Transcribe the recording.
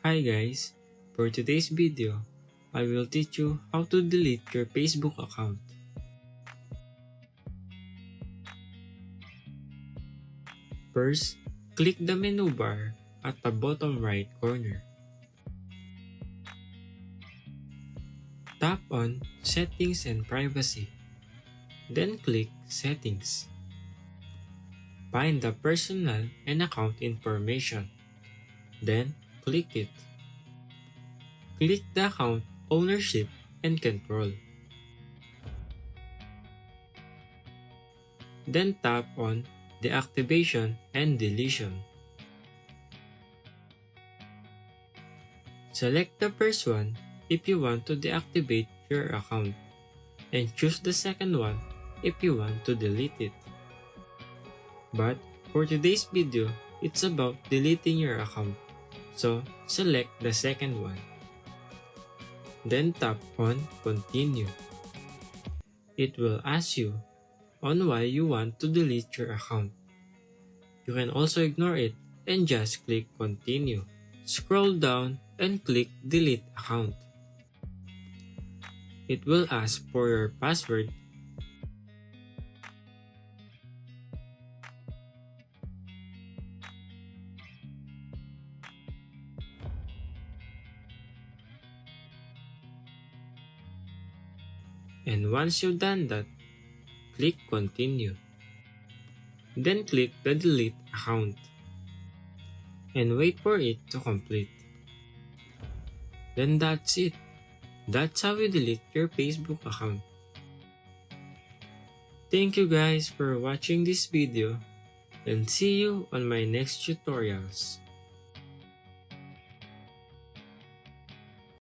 Hi guys, for today's video, I will teach you how to delete your Facebook account. First, click the menu bar at the bottom right corner. Tap on Settings and Privacy. Then click Settings. Find the personal and account information. Then click it. Click the account ownership and control. Then tap on Deactivation and Deletion. Select the first one if you want to deactivate your account, and choose the second one if you want to delete it. But for today's video, it's about deleting your account, so select the second one. Then tap on Continue. It will ask you on why you want to delete your account. You can also ignore it and just click Continue. Scroll down and click Delete Account. It will ask for your password. And once you've done that, click Continue. Then click the Delete Account and wait for it to complete. Then that's it. That's how you delete your Facebook account. Thank you guys for watching this video, and see you on my next tutorials.